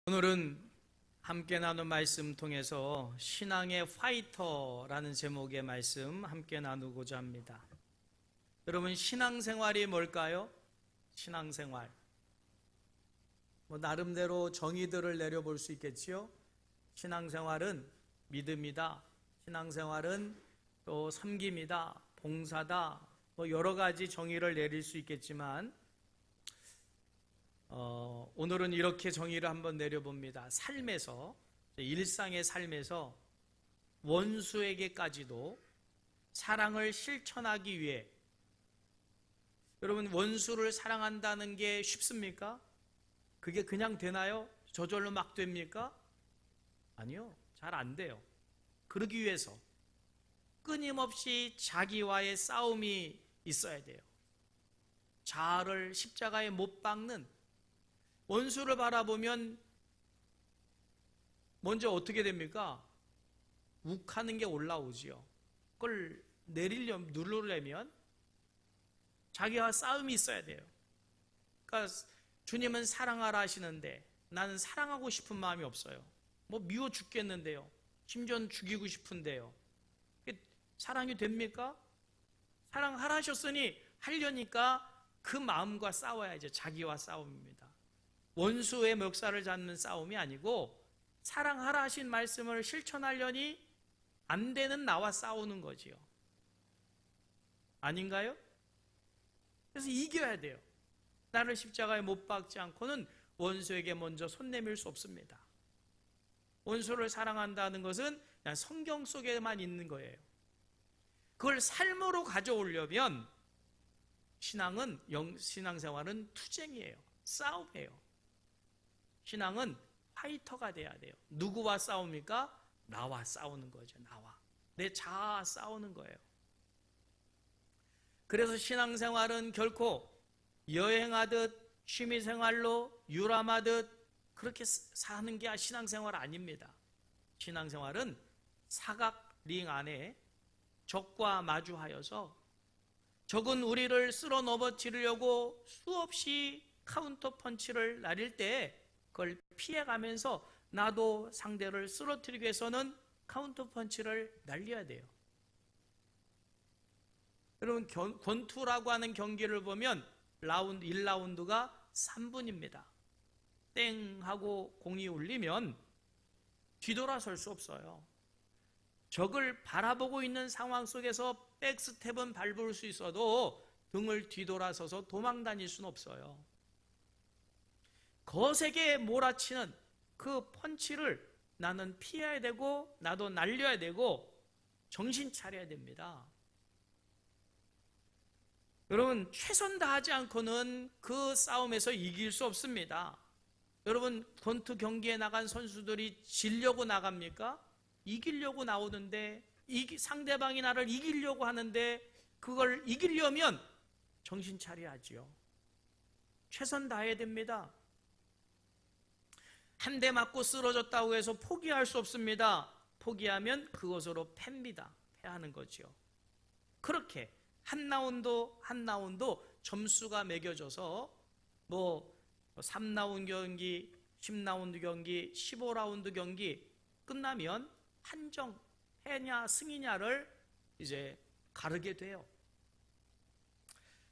오늘은 함께 나눈 말씀 통해서 신앙의 파이터라는 제목의 말씀 함께 나누고자 합니다. 여러분, 신앙생활이 뭘까요? 신앙생활. 나름대로 정의들을 내려볼 수 있겠지요. 신앙생활은 믿음이다. 신앙생활은 또 섬김이다. 봉사다. 여러 가지 정의를 내릴 수 있겠지만 오늘은 이렇게 정의를 한번 내려봅니다. 삶에서, 일상의 삶에서 원수에게까지도 사랑을 실천하기 위해, 여러분, 원수를 사랑한다는 게 쉽습니까? 그게 그냥 되나요? 저절로 막 됩니까? 아니요, 잘 안 돼요. 그러기 위해서 끊임없이 자기와의 싸움이 있어야 돼요. 자아를 십자가에 못 박는, 원수를 바라보면 먼저 어떻게 됩니까? 욱하는 게 올라오지요. 그걸 누르려면 자기와 싸움이 있어야 돼요. 그러니까 주님은 사랑하라 하시는데 나는 사랑하고 싶은 마음이 없어요. 미워 죽겠는데요. 심지어는 죽이고 싶은데요. 사랑이 됩니까? 사랑하라 하셨으니 하려니까 그 마음과 싸워야죠. 자기와 싸움입니다. 원수의 멱살을 잡는 싸움이 아니고 사랑하라 하신 말씀을 실천하려니 안 되는 나와 싸우는 거지요. 아닌가요? 그래서 이겨야 돼요. 나를 십자가에 못 박지 않고는 원수에게 먼저 손 내밀 수 없습니다. 원수를 사랑한다는 것은 그냥 성경 속에만 있는 거예요. 그걸 삶으로 가져오려면 신앙생활은 투쟁이에요. 싸움이에요. 신앙은 파이터가 돼야 돼요. 누구와 싸웁니까? 나와 싸우는 거죠. 나와. 내 자아와 싸우는 거예요. 그래서 신앙생활은 결코 여행하듯 취미생활로 유람하듯 그렇게 사는 게 신앙생활 아닙니다. 신앙생활은 사각링 안에 적과 마주하여서 적은 우리를 쓸어 넘어지려고 수없이 카운터 펀치를 날릴 때 그걸 피해가면서 나도 상대를 쓰러뜨리기 위해서는 카운터 펀치를 날려야 돼요. 여러분, 권투라고 하는 경기를 보면 1라운드가 3분입니다. 땡 하고 공이 울리면 뒤돌아설 수 없어요. 적을 바라보고 있는 상황 속에서 백스텝은 밟을 수 있어도 등을 뒤돌아서서 도망 다닐 수는 없어요. 거세게 몰아치는 그 펀치를 나는 피해야 되고 나도 날려야 되고 정신 차려야 됩니다. 여러분, 최선 다하지 않고는 그 싸움에서 이길 수 없습니다. 여러분, 권투 경기에 나간 선수들이 지려고 나갑니까? 이기려고 나오는데 상대방이 나를 이기려고 하는데 그걸 이기려면 정신 차려야지요. 최선 다해야 됩니다. 한 대 맞고 쓰러졌다고 해서 포기할 수 없습니다. 포기하면 그것으로 패하는 거죠. 그렇게 한 라운드 점수가 매겨져서 3라운드 경기, 10라운드 경기, 15라운드 경기 끝나면 판정, 패냐 승이냐를 이제 가르게 돼요.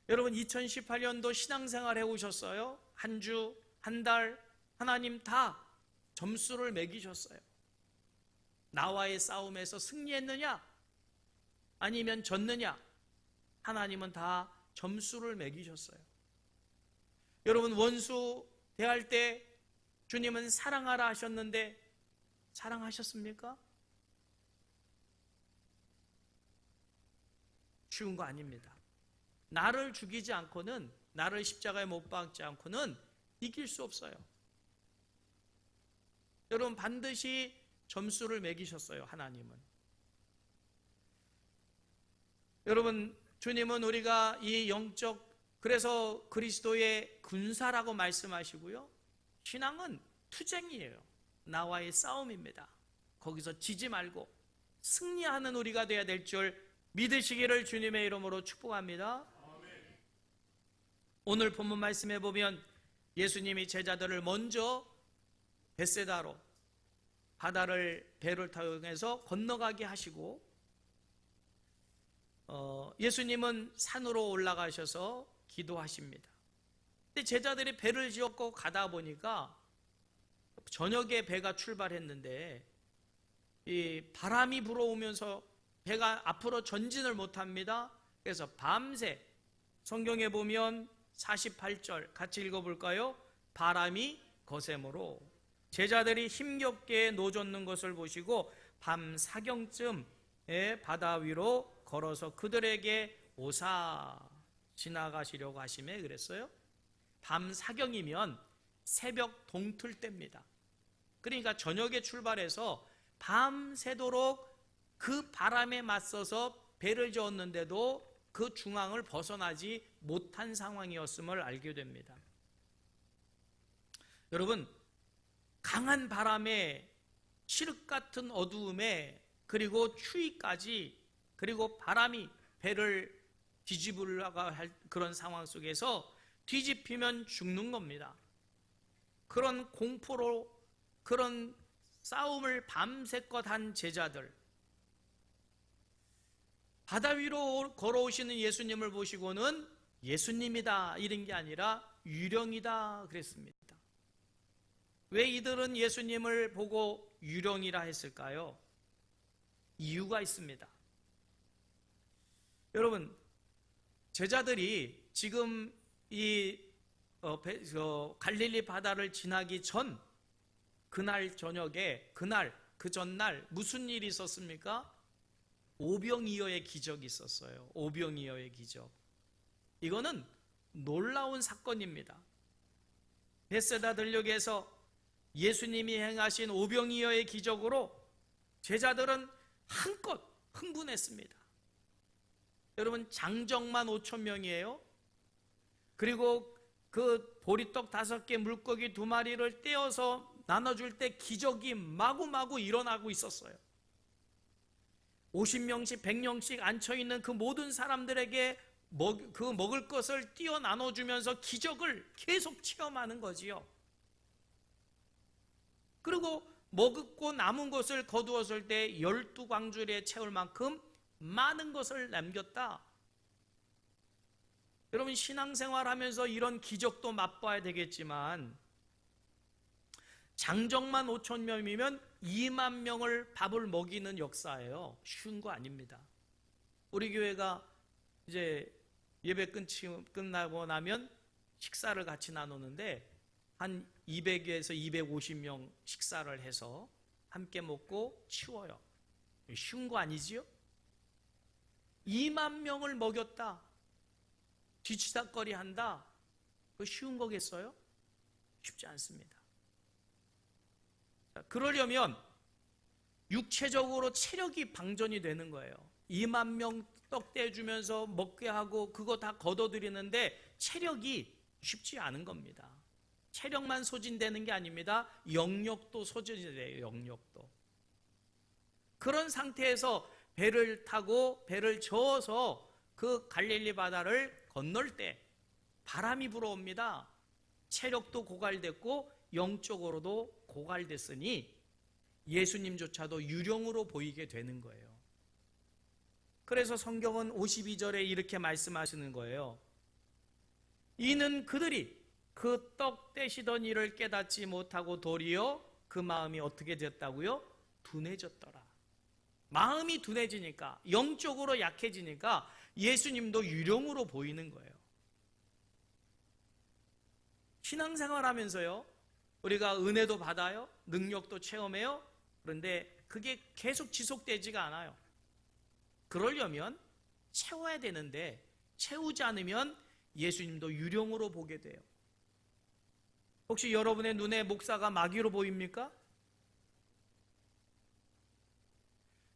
여러분, 2018년도 신앙생활 해오셨어요? 한 주, 한 달, 하나님 다 점수를 매기셨어요. 나와의 싸움에서 승리했느냐? 아니면 졌느냐? 하나님은 다 점수를 매기셨어요. 여러분, 원수 대할 때 주님은 사랑하라 하셨는데 사랑하셨습니까? 쉬운 거 아닙니다. 나를 죽이지 않고는, 나를 십자가에 못 박지 않고는 이길 수 없어요. 여러분, 반드시 점수를 매기셨어요. 하나님은. 여러분, 주님은 우리가 이 그래서 그리스도의 군사라고 말씀하시고요. 신앙은 투쟁이에요. 나와의 싸움입니다. 거기서 지지 말고 승리하는 우리가 되어야 될 줄 믿으시기를 주님의 이름으로 축복합니다. 오늘 본문 말씀에 보면 예수님이 제자들을 먼저 벳세다로 바다를 배를 통해서 건너가게 하시고 예수님은 산으로 올라가셔서 기도하십니다. 근데 제자들이 배를 지었고 가다 보니까 저녁에 배가 출발했는데 이 바람이 불어오면서 배가 앞으로 전진을 못합니다. 그래서 밤새 성경에 보면 48절 같이 읽어볼까요? 바람이 거셈으로 제자들이 힘겹게 노젓는 것을 보시고 밤 사경쯤에 바다 위로 걸어서 그들에게 오사 지나가시려고 하시매 그랬어요. 밤 사경이면 새벽 동틀 때입니다. 그러니까 저녁에 출발해서 밤새도록 그 바람에 맞서서 배를 저었는데도 그 중앙을 벗어나지 못한 상황이었음을 알게 됩니다. 여러분, 강한 바람에 칠흑 같은 어두움에 그리고 추위까지 그리고 바람이 배를 뒤집으려고 할 그런 상황 속에서 뒤집히면 죽는 겁니다. 그런 공포로 그런 싸움을 밤새껏 한 제자들, 바다 위로 걸어오시는 예수님을 보시고는 예수님이다 이런 게 아니라 유령이다 그랬습니다. 왜 이들은 예수님을 보고 유령이라 했을까요? 이유가 있습니다. 여러분, 제자들이 지금 이 갈릴리 바다를 지나기 전 그날 저녁에 그 전날 무슨 일이 있었습니까? 오병이어의 기적이 있었어요. 오병이어의 기적. 이거는 놀라운 사건입니다. 벳세다 들녘에서 예수님이 행하신 오병이어의 기적으로 제자들은 한껏 흥분했습니다. 여러분, 장정만 5,000명이에요. 그리고 그 보리떡 5개, 물고기 2마리를 떼어서 나눠줄 때 기적이 마구마구 일어나고 있었어요. 50명씩 100명씩 앉혀있는 그 모든 사람들에게 그 먹을 것을 띄어 나눠주면서 기적을 계속 체험하는 거지요. 그리고 먹고 남은 것을 거두었을 때 12광주리에 채울 만큼 많은 것을 남겼다. 여러분, 신앙생활 하면서 이런 기적도 맛봐야 되겠지만 장정만 5,000명이면 2만 명을 밥을 먹이는 역사예요. 쉬운 거 아닙니다. 우리 교회가 이제 예배 끝나고 나면 식사를 같이 나누는데 한 200에서 250명 식사를 해서 함께 먹고 치워요. 쉬운 거 아니지요? 2만 명을 먹였다. 뒤치다거리 한다. 그거 쉬운 거겠어요? 쉽지 않습니다. 그러려면 육체적으로 체력이 방전이 되는 거예요. 2만 명 떡 떼주면서 먹게 하고 그거 다 걷어들이는데 체력이 쉽지 않은 겁니다. 체력만 소진되는 게 아닙니다. 영역도 소진이 돼요. 영역도. 그런 상태에서 배를 타고 배를 저어서 그 갈릴리 바다를 건널 때 바람이 불어옵니다. 체력도 고갈됐고 영적으로도 고갈됐으니 예수님조차도 유령으로 보이게 되는 거예요. 그래서 성경은 52절에 이렇게 말씀하시는 거예요. 이는 그들이 그 떡 떼시던 일을 깨닫지 못하고 도리어 그 마음이 어떻게 됐다고요? 둔해졌더라. 마음이 둔해지니까, 영적으로 약해지니까 예수님도 유령으로 보이는 거예요. 신앙생활 하면서요, 우리가 은혜도 받아요, 능력도 체험해요. 그런데 그게 계속 지속되지가 않아요. 그러려면 채워야 되는데 채우지 않으면 예수님도 유령으로 보게 돼요. 혹시 여러분의 눈에 목사가 마귀로 보입니까?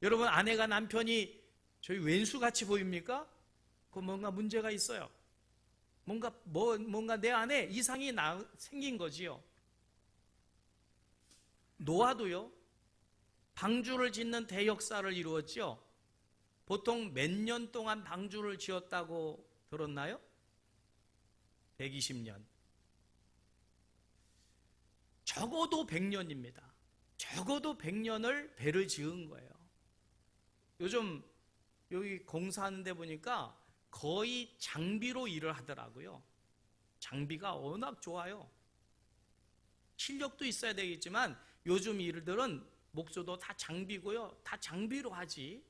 여러분 아내가 남편이 저희 왼수같이 보입니까? 그건 뭔가 문제가 있어요. 뭔가 내 안에 이상이 생긴 거지요. 노아도요, 방주를 짓는 대역사를 이루었죠. 보통 몇 년 동안 방주를 지었다고 들었나요? 120년. 적어도 100년입니다. 적어도 100년을 배를 지은 거예요. 요즘 여기 공사하는 데 보니까 거의 장비로 일을 하더라고요. 장비가 워낙 좋아요. 실력도 있어야 되겠지만 요즘 일들은 목조도 다 장비고요. 다 장비로 하지.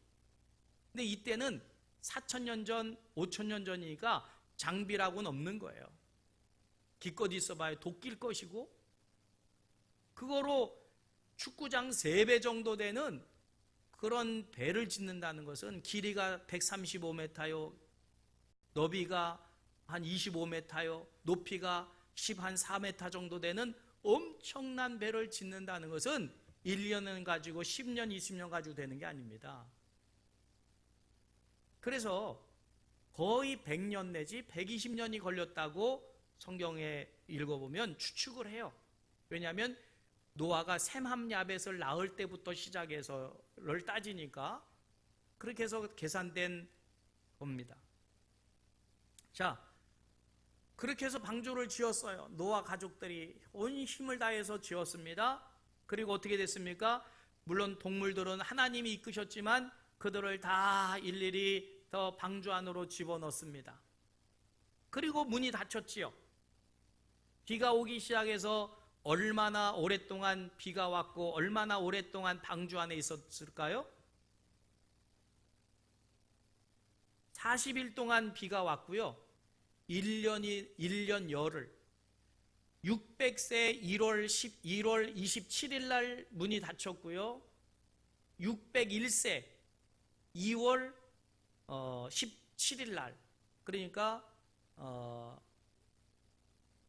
근데 이때는 4,000년 전, 5,000년 전이니까 장비라고는 없는 거예요. 기껏 있어봐야 도낄 것이고, 그거로 축구장 3배 정도 되는 그런 배를 짓는다는 것은 길이가 135m요, 너비가 한 25m요, 높이가 14m 정도 되는 엄청난 배를 짓는다는 것은 1년은 가지고 10년, 20년 가지고 되는 게 아닙니다. 그래서 거의 100년 내지 120년이 걸렸다고 성경에 읽어보면 추측을 해요. 왜냐하면 노아가 셈함 야벳을 낳을 때부터 시작해서를 따지니까 그렇게 해서 계산된 겁니다. 자, 그렇게 해서 방주를 지었어요. 노아 가족들이 온 힘을 다해서 지었습니다. 그리고 어떻게 됐습니까? 물론 동물들은 하나님이 이끄셨지만 그들을 다 일일이 더 방주 안으로 집어넣습니다. 그리고 문이 닫혔지요. 비가 오기 시작해서 얼마나 오랫동안 비가 왔고 얼마나 오랫동안 방주 안에 있었을까요? 40일 동안 비가 왔고요. 1년 열흘 600세 1월 27일 날 문이 닫혔고요. 601세 2월 17일 날, 그러니까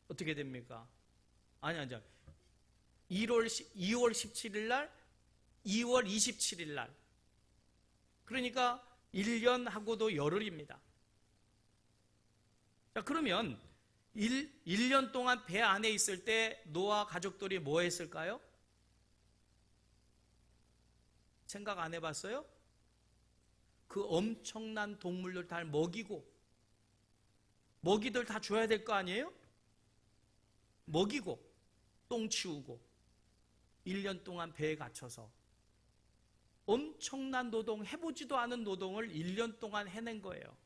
어떻게 됩니까? 아니 2월 17일 날, 2월 27일 날, 그러니까 1년하고도 열흘입니다. 자, 그러면 1년 동안 배 안에 있을 때 노아 가족들이 뭐 했을까요? 생각 안 해봤어요? 그 엄청난 동물들 다 먹이고, 먹이들 다 줘야 될 거 아니에요? 먹이고 똥 치우고 1년 동안 배에 갇혀서 엄청난 노동, 해보지도 않은 노동을 1년 동안 해낸 거예요.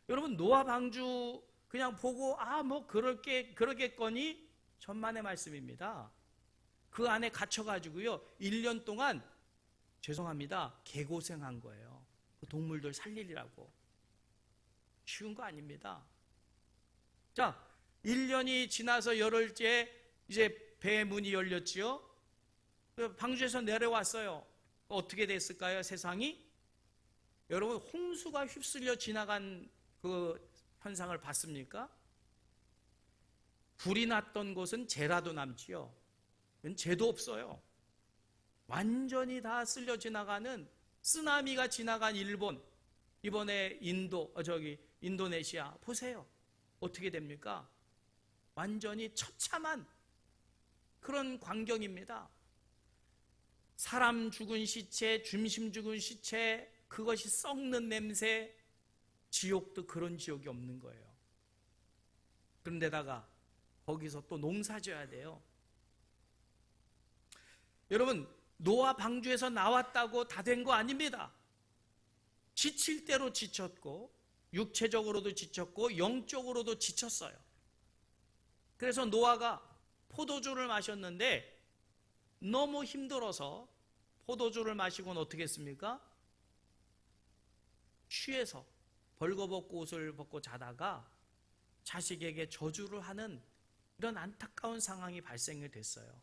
여러분, 노아 방주 그냥 보고 뭐 그러겠거니 천만의 말씀입니다. 그 안에 갇혀가지고요 1년 동안, 죄송합니다, 개고생한 거예요. 그 동물들 살리려고. 쉬운 거 아닙니다. 자, 1년이 지나서 열흘째 이제 배 문이 열렸지요. 방주에서 내려왔어요. 어떻게 됐을까요? 세상이? 여러분, 홍수가 휩쓸려 지나간 그 현상을 봤습니까? 불이 났던 곳은 재라도 남지요. 재도 없어요. 완전히 다 쓸려 지나가는, 쓰나미가 지나간 일본, 이번에 인도네시아 보세요. 어떻게 됩니까? 완전히 처참한 그런 광경입니다. 사람 죽은 시체, 중심 죽은 시체, 그것이 썩는 냄새, 지옥도 그런 지옥이 없는 거예요. 그런데다가 거기서 또 농사 지어야 돼요. 여러분, 노아 방주에서 나왔다고 다 된 거 아닙니다. 지칠 대로 지쳤고, 육체적으로도 지쳤고 영적으로도 지쳤어요. 그래서 노아가 포도주를 마셨는데 너무 힘들어서 포도주를 마시고는 어떻게 했습니까? 취해서 벌거벗고 옷을 벗고 자다가 자식에게 저주를 하는 이런 안타까운 상황이 발생이 됐어요.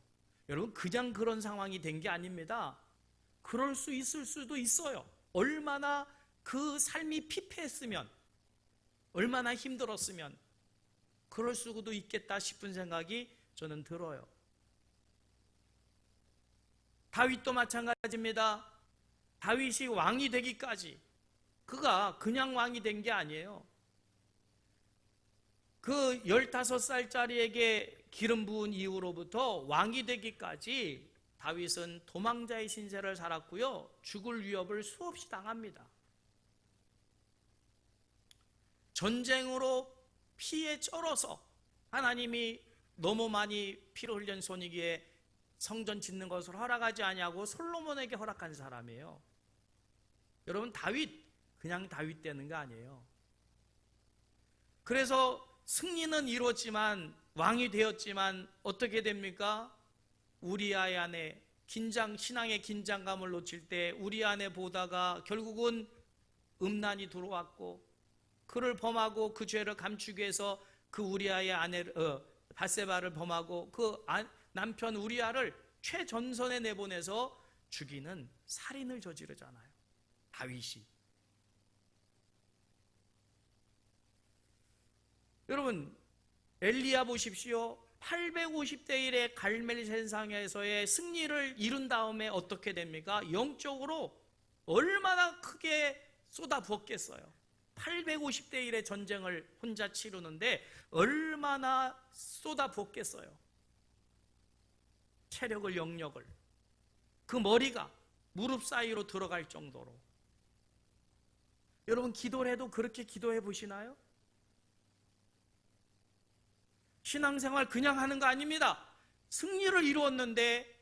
여러분, 그냥 그런 상황이 된 게 아닙니다. 그럴 수 있을 수도 있어요. 얼마나 그 삶이 피폐했으면, 얼마나 힘들었으면 그럴 수도 있겠다 싶은 생각이 저는 들어요. 다윗도 마찬가지입니다. 다윗이 왕이 되기까지, 그가 그냥 왕이 된 게 아니에요. 그 15살짜리에게 기름 부은 이후로부터 왕이 되기까지 다윗은 도망자의 신세를 살았고요, 죽을 위협을 수없이 당합니다. 전쟁으로 피에 쩔어서 하나님이 너무 많이 피로 흘린 손이기에 성전 짓는 것을 허락하지 아니하고 솔로몬에게 허락한 사람이에요. 여러분, 다윗 그냥 다윗 되는 거 아니에요. 그래서 승리는 이루었지만, 왕이 되었지만 어떻게 됩니까? 우리아의 아내, 신앙의 긴장감을 놓칠 때 우리 안에 보다가 결국은 음란이 들어왔고, 그를 범하고 그 죄를 감추기 위해서 그 우리아의 아내 밧세바를 범하고 그 남편 우리아를 최전선에 내보내서 죽이는 살인을 저지르잖아요, 다윗이. 여러분, 엘리야 보십시오. 850대 1의 갈멜센상에서의 승리를 이룬 다음에 어떻게 됩니까? 영적으로 얼마나 크게 쏟아부었겠어요. 850대 1의 전쟁을 혼자 치르는데 얼마나 쏟아부었겠어요. 체력을, 영력을. 그 머리가 무릎 사이로 들어갈 정도로. 여러분, 기도를 해도 그렇게 기도해 보시나요? 신앙생활 그냥 하는 거 아닙니다. 승리를 이루었는데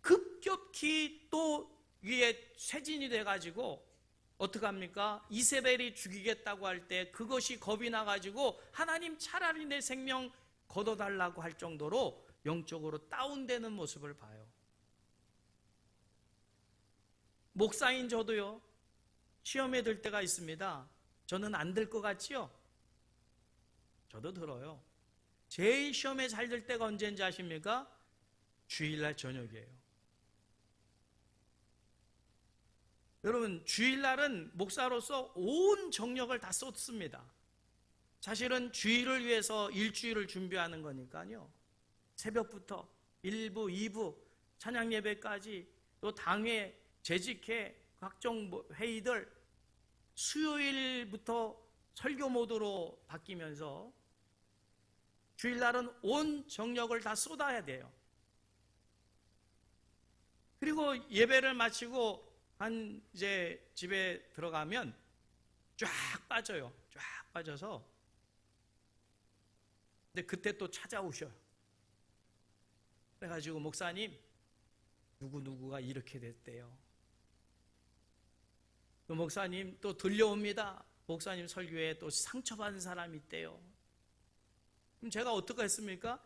급격히 또 위에 쇠진이 돼가지고 어떻게 합니까? 이세벨이 죽이겠다고 할 때 그것이 겁이 나가지고 하나님 차라리 내 생명 걷어달라고 할 정도로 영적으로 다운되는 모습을 봐요. 목사인 저도요, 시험에 들 때가 있습니다. 저는 안 들 것 같지요? 저도 들어요. 제일 시험에 잘 들 때가 언제인지 아십니까? 주일날 저녁이에요. 여러분, 주일날은 목사로서 온 정력을 다 쏟습니다. 사실은 주일을 위해서 일주일을 준비하는 거니까요. 새벽부터 1부, 2부, 찬양 예배까지, 또 당회, 재직회, 각종 회의들, 수요일부터 설교 모드로 바뀌면서 주일날은 온 정력을 다 쏟아야 돼요. 그리고 예배를 마치고 이제 집에 들어가면 쫙 빠져요. 쫙 빠져서. 근데 그때 또 찾아오셔요. 그래가지고 목사님, 누구누구가 이렇게 됐대요. 그 목사님 또 들려옵니다. 목사님 설교에 또 상처받은 사람이 있대요. 그럼 제가 어떻게 했습니까?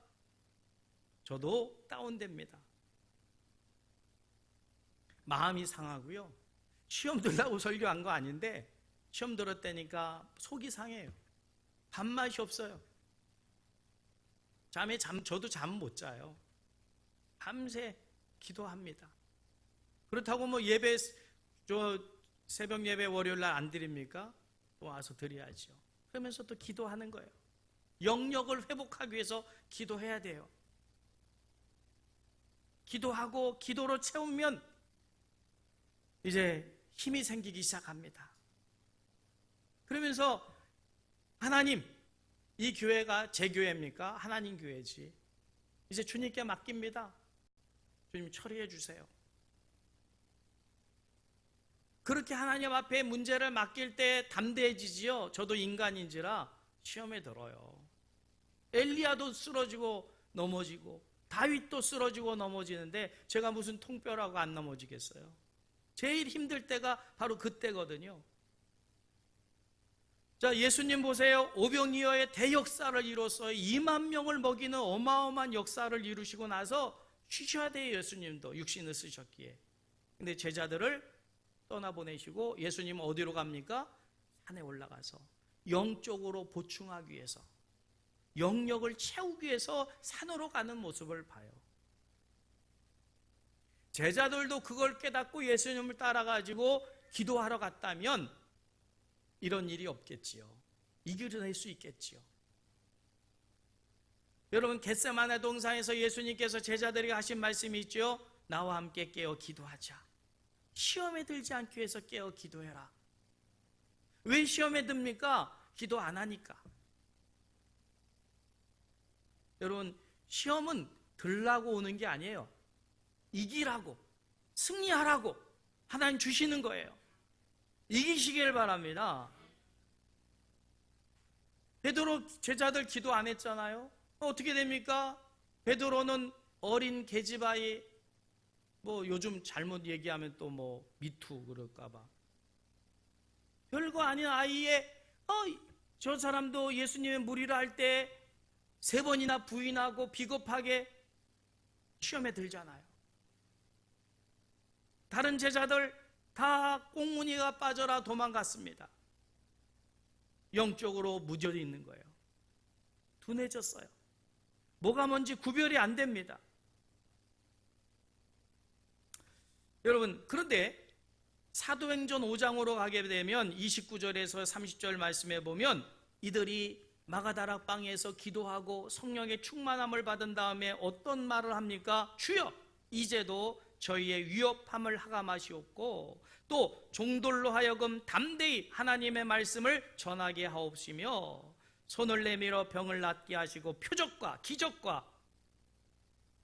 저도 다운됩니다. 마음이 상하고요. 시험 들라고 설교한 거 아닌데 시험 들었다니까 속이 상해요. 밥맛이 없어요. 저도 잠 못 자요. 밤새 기도합니다. 그렇다고 뭐 예배, 새벽 예배 월요일 날 안 드립니까? 또 와서 드려야죠. 그러면서 또 기도하는 거예요. 영력을 회복하기 위해서 기도해야 돼요. 기도하고 기도로 채우면 이제 힘이 생기기 시작합니다. 그러면서 하나님, 이 교회가 제 교회입니까? 하나님 교회지. 이제 주님께 맡깁니다. 주님 처리해 주세요. 그렇게 하나님 앞에 문제를 맡길 때 담대해지지요. 저도 인간인지라 시험에 들어요. 엘리야도 쓰러지고 넘어지고 다윗도 쓰러지고 넘어지는데 제가 무슨 통뼈라고 안 넘어지겠어요? 제일 힘들 때가 바로 그때거든요. 자, 예수님 보세요. 오병이어의 대역사를 이뤄서 2만 명을 먹이는 어마어마한 역사를 이루시고 나서 쉬셔야 돼요. 예수님도 육신을 쓰셨기에. 근데 제자들을 떠나보내시고 예수님은 어디로 갑니까? 산에 올라가서 영적으로 보충하기 위해서, 영력을 채우기 위해서 산으로 가는 모습을 봐요. 제자들도 그걸 깨닫고 예수님을 따라가지고 기도하러 갔다면 이런 일이 없겠지요. 이겨낼 수 있겠지요. 여러분, 겟세마네 동산에서 예수님께서 제자들에게 하신 말씀이 있죠. 나와 함께 깨어 기도하자. 시험에 들지 않기 위해서 깨어 기도해라. 왜 시험에 듭니까? 기도 안 하니까. 여러분, 시험은 들라고 오는 게 아니에요. 이기라고, 승리하라고 하나님 주시는 거예요. 이기시길 바랍니다. 베드로 제자들 기도 안 했잖아요. 어떻게 됩니까? 베드로는 어린 계집아이, 요즘 잘못 얘기하면 또 미투 그럴까봐, 별거 아닌 아이에 저 사람도 예수님의 무리를 할 때 3번이나 부인하고 비겁하게 시험에 들잖아요. 다른 제자들 다 꽁무니가 빠져라 도망갔습니다. 영적으로 무뎌져 있는 거예요. 둔해졌어요. 뭐가 뭔지 구별이 안 됩니다. 여러분, 그런데 사도행전 5장으로 가게 되면 29절에서 30절 말씀에 보면 이들이 마가다락 방에서 기도하고 성령의 충만함을 받은 다음에 어떤 말을 합니까? 주여, 이제도 저희의 위협함을 하감하시옵고 또 종들로 하여금 담대히 하나님의 말씀을 전하게 하옵시며 손을 내밀어 병을 낫게 하시고 표적과 기적과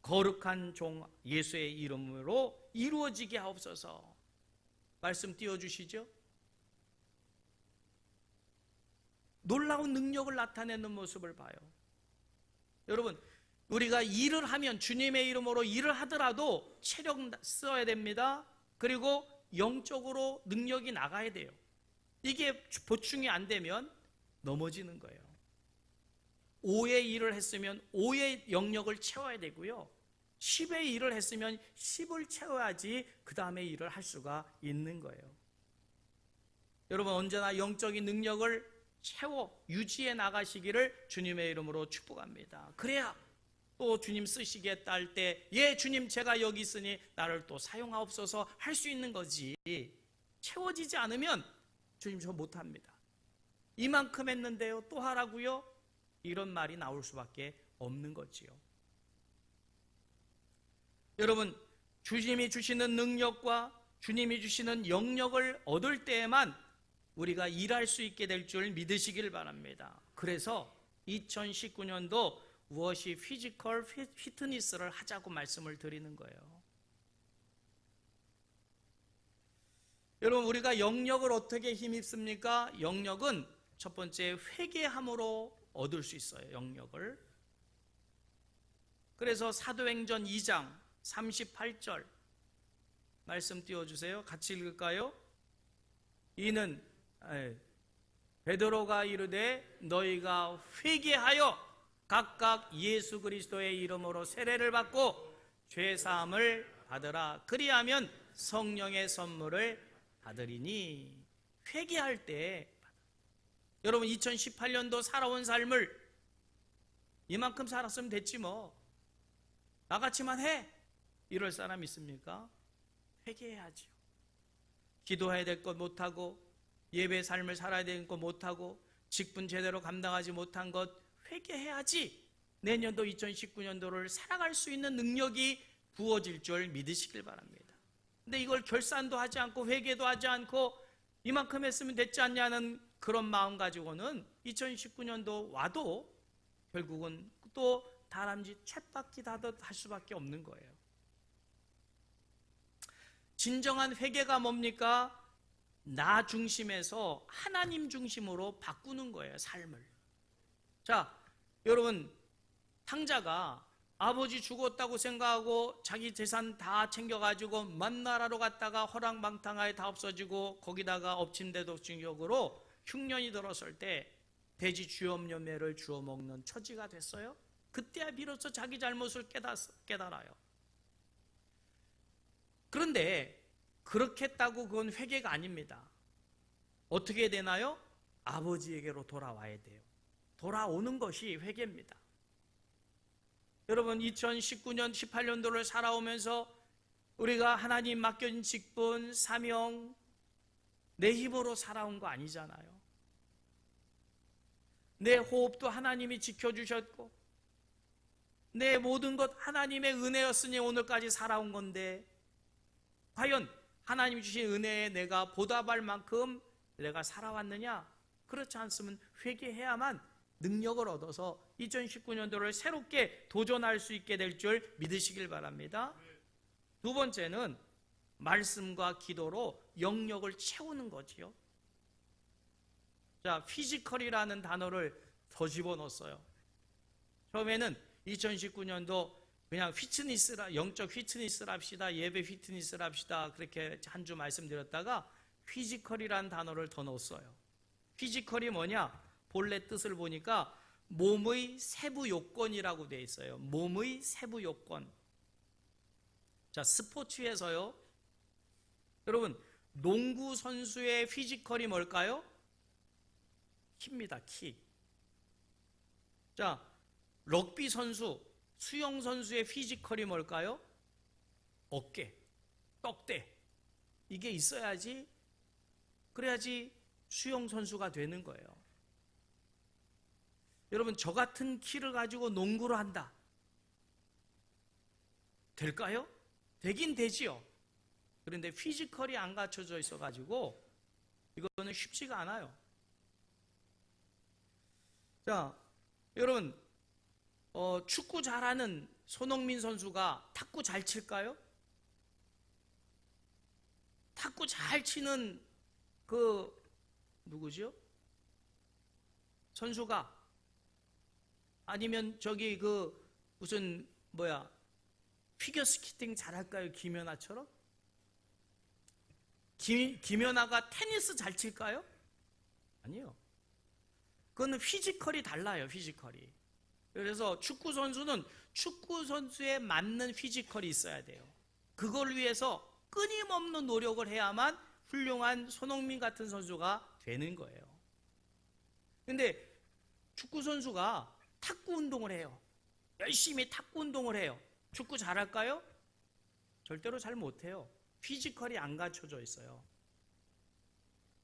거룩한 종 예수의 이름으로 이루어지게 하옵소서. 말씀 띄워주시죠. 놀라운 능력을 나타내는 모습을 봐요. 여러분, 우리가 일을 하면 주님의 이름으로 일을 하더라도 체력 써야 됩니다. 그리고 영적으로 능력이 나가야 돼요. 이게 보충이 안 되면 넘어지는 거예요. 5의 일을 했으면 5의 영역을 채워야 되고요, 10의 일을 했으면 10을 채워야지 그 다음에 일을 할 수가 있는 거예요. 여러분, 언제나 영적인 능력을 채워 유지해 나가시기를 주님의 이름으로 축복합니다. 그래야 또 주님 쓰시겠다 할 때, 예 주님 제가 여기 있으니 나를 또 사용하옵소서 할 수 있는 거지, 채워지지 않으면 주님 저 못합니다, 이만큼 했는데요 또 하라고요, 이런 말이 나올 수밖에 없는 거지요. 여러분, 주님이 주시는 능력과 주님이 주시는 영역을 얻을 때에만 우리가 일할 수 있게 될 줄 믿으시길 바랍니다. 그래서 2019년도 워십 피지컬 피트니스를 하자고 말씀을 드리는 거예요. 여러분, 우리가 영역을 어떻게 힘입습니까? 영역은 첫 번째 회개함으로 얻을 수 있어요. 영역을. 그래서 사도행전 2장 38절 말씀 띄워주세요. 같이 읽을까요? 이는 베드로가 이르되 너희가 회개하여 각각 예수 그리스도의 이름으로 세례를 받고 죄사함을 받으라. 그리하면 성령의 선물을 받으리니. 회개할 때, 여러분 2018년도 살아온 삶을 이만큼 살았으면 됐지 나같이만 해, 이럴 사람 있습니까? 회개해야죠. 기도해야 될 것 못하고, 예배 삶을 살아야 되는 것 못하고, 직분 제대로 감당하지 못한 것 회개해야지 내년도 2019년도를 살아갈 수 있는 능력이 부어질 줄 믿으시길 바랍니다. 근데 이걸 결산도 하지 않고 회개도 하지 않고 이만큼 했으면 됐지 않냐는 그런 마음 가지고는 2019년도 와도 결국은 또 다람쥐 쳇바퀴 다듯 할 수밖에 없는 거예요. 진정한 회개가 뭡니까? 나 중심에서 하나님 중심으로 바꾸는 거예요, 삶을. 자, 여러분, 탕자가 아버지 죽었다고 생각하고 자기 재산 다 챙겨가지고 먼 나라로 갔다가 허랑방탕하에 다 없어지고 거기다가 엎친데독증적으로 흉년이 들었을 때 돼지 쥐염염매를 주워 먹는 처지가 됐어요. 그때야 비로소 자기 잘못을 깨달아요. 그런데 그렇게 했다고 그건 회개가 아닙니다. 어떻게 되나요? 아버지에게로 돌아와야 돼요. 돌아오는 것이 회개입니다. 여러분, 2019년, 18년도를 살아오면서 우리가 하나님 맡겨진 직분, 사명, 내 힘으로 살아온 거 아니잖아요. 내 호흡도 하나님이 지켜주셨고, 내 모든 것 하나님의 은혜였으니 오늘까지 살아온 건데, 과연 하나님 주신 은혜에 내가 보답할 만큼 내가 살아왔느냐? 그렇지 않으면 회개해야만 능력을 얻어서 2019년도를 새롭게 도전할 수 있게 될 줄 믿으시길 바랍니다. 두 번째는 말씀과 기도로 영역을 채우는 거지요. 자, 피지컬이라는 단어를 더 집어넣었어요. 처음에는 2019년도 그냥 휘트니스라, 영적 휘트니스를 합시다, 예배 휘트니스를 합시다, 그렇게 한 주 말씀드렸다가 피지컬이라는 단어를 더 넣었어요. 피지컬이 뭐냐? 본래 뜻을 보니까 몸의 세부 요건이라고 되어 있어요. 몸의 세부 요건. 자, 스포츠에서요, 여러분, 농구 선수의 피지컬이 뭘까요? 키입니다, 키. 자, 럭비 선수, 수영 선수의 피지컬이 뭘까요? 어깨, 떡대. 이게 있어야지, 그래야지 수영 선수가 되는 거예요. 여러분, 저 같은 키를 가지고 농구를 한다. 될까요? 되긴 되지요. 그런데 피지컬이 안 갖춰져 있어가지고 이거는 쉽지가 않아요. 자, 여러분, 축구 잘하는 손흥민 선수가 탁구 잘 칠까요? 탁구 잘 치는 누구죠? 선수가 아니면 저기 무슨 피겨스케이팅 잘할까요? 김연아처럼? 김연아가 테니스 잘 칠까요? 아니요. 그거는 피지컬이 달라요, 피지컬이. 그래서 축구 선수는 축구 선수에 맞는 피지컬이 있어야 돼요. 그걸 위해서 끊임없는 노력을 해야만 훌륭한 손흥민 같은 선수가 되는 거예요. 근데 축구 선수가 탁구 운동을 해요. 열심히 탁구 운동을 해요. 축구 잘할까요? 절대로 잘 못해요. 피지컬이 안 갖춰져 있어요.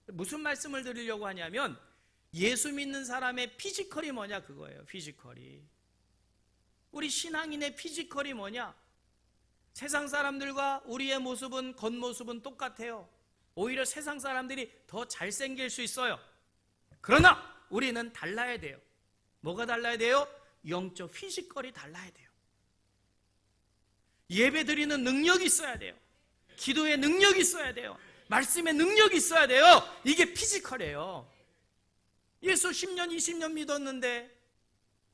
무슨 말씀을 드리려고 하냐면 예수 믿는 사람의 피지컬이 뭐냐 그거예요. 피지컬이. 우리 신앙인의 피지컬이 뭐냐? 세상 사람들과 우리의 모습은 겉모습은 똑같아요. 오히려 세상 사람들이 더 잘생길 수 있어요. 그러나 우리는 달라야 돼요. 뭐가 달라야 돼요? 영적 피지컬이 달라야 돼요. 예배 드리는 능력이 있어야 돼요. 기도의 능력이 있어야 돼요. 말씀의 능력이 있어야 돼요. 이게 피지컬이에요. 예수 10년 20년 믿었는데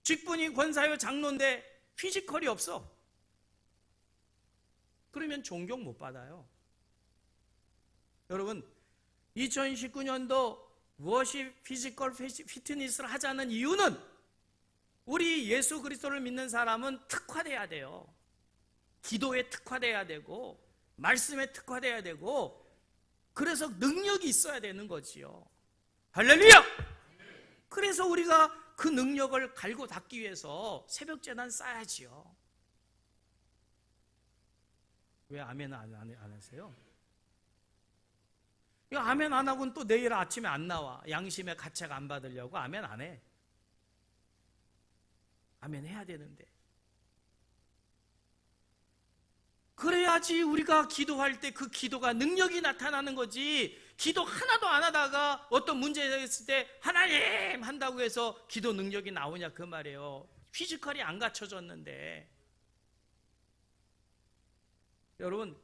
직분이 권사요 장로인데 피지컬이 없어. 그러면 존경 못 받아요. 여러분, 2019년도 워십 피지컬 피트니스를 하자는 이유는 우리 예수 그리스도를 믿는 사람은 특화돼야 돼요. 기도에 특화돼야 되고 말씀에 특화돼야 되고 그래서 능력이 있어야 되는 거지요. 할렐루야! 그래서 우리가 그 능력을 갈고 닦기 위해서 새벽제단 쌓아야지요. 왜 아멘 안 하세요? 아멘 안 하고는 또 내일 아침에 안 나와. 양심의 가책 안 받으려고 아멘 안 해. 아멘 해야 되는데. 그래야지 우리가 기도할 때 그 기도가 능력이 나타나는 거지. 기도 하나도 안 하다가 어떤 문제가 있을 때 하나님 한다고 해서 기도 능력이 나오냐 그 말이에요. 피지컬이 안 갖춰졌는데. 여러분,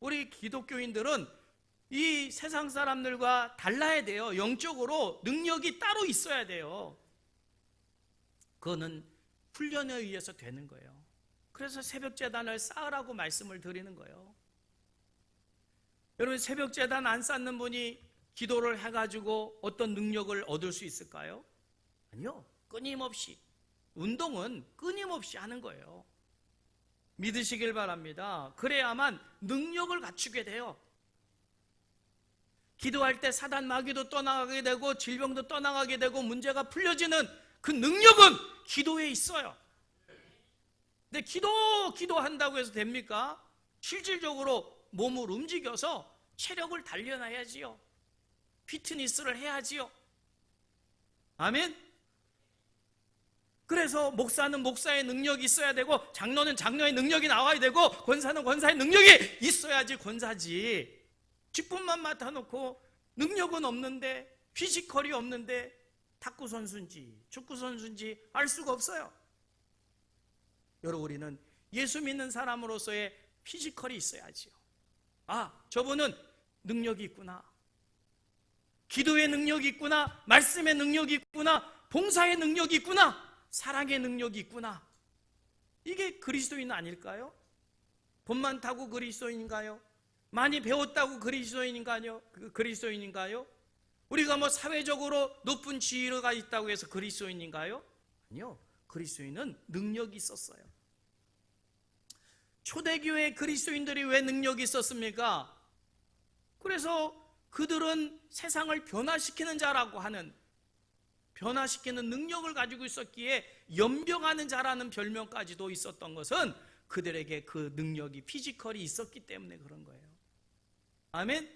우리 기독교인들은 이 세상 사람들과 달라야 돼요. 영적으로 능력이 따로 있어야 돼요. 그거는 훈련에 의해서 되는 거예요. 그래서 새벽제단을 쌓으라고 말씀을 드리는 거예요. 여러분, 새벽제단 안 쌓는 분이 기도를 해가지고 어떤 능력을 얻을 수 있을까요? 아니요. 끊임없이. 운동은 끊임없이 하는 거예요. 믿으시길 바랍니다. 그래야만 능력을 갖추게 돼요. 기도할 때 사단 마귀도 떠나가게 되고 질병도 떠나가게 되고 문제가 풀려지는 그 능력은 기도에 있어요. 근데 기도한다고 해서 됩니까? 실질적으로 몸을 움직여서 체력을 단련해야지요. 피트니스를 해야지요. 아멘? 그래서 목사는 목사의 능력이 있어야 되고 장로는 장로의 능력이 나와야 되고 권사는 권사의 능력이 있어야지 권사지. 직분만 맡아놓고 능력은 없는데 피지컬이 없는데 탁구 선수인지 축구 선수인지 알 수가 없어요. 여러분, 우리는 예수 믿는 사람으로서의 피지컬이 있어야지요. 아, 저분은 능력이 있구나. 기도의 능력이 있구나. 말씀의 능력이 있구나. 봉사의 능력이 있구나. 사랑의 능력이 있구나. 이게 그리스도인 아닐까요? 돈 많다고 그리스도인인가요? 많이 배웠다고 그리스도인인가요? 우리가 뭐 사회적으로 높은 지위가 있다고 해서 그리스도인인가요? 아니요. 그리스도인은 능력이 있었어요. 초대교회 그리스도인들이 왜 능력이 있었습니까? 그래서 그들은 세상을 변화시키는 자라고 하는, 변화시키는 능력을 가지고 있었기에 연병하는 자라는 별명까지도 있었던 것은 그들에게 그 능력이 피지컬이 있었기 때문에 그런 거예요. 아멘?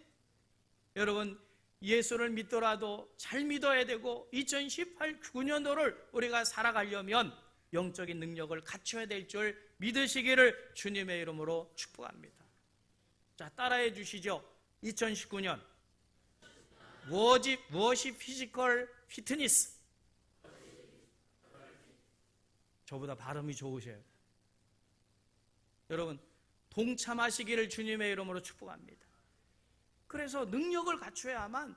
여러분, 예수를 믿더라도 잘 믿어야 되고 2018-9년도를 우리가 살아가려면 영적인 능력을 갖춰야 될 줄 믿으시기를 주님의 이름으로 축복합니다. 자, 따라해 주시죠. 2019년 무엇이 피지컬 피트니스? 저보다 발음이 좋으세요. 여러분, 동참하시기를 주님의 이름으로 축복합니다. 그래서 능력을 갖춰야만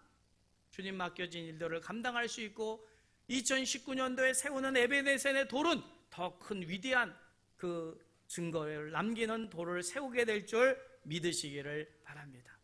주님 맡겨진 일들을 감당할 수 있고 2019년도에 세우는 에베네셀의 돌은 더 큰 위대한 그 증거를 남기는 돌을 세우게 될 줄 믿으시기를 바랍니다.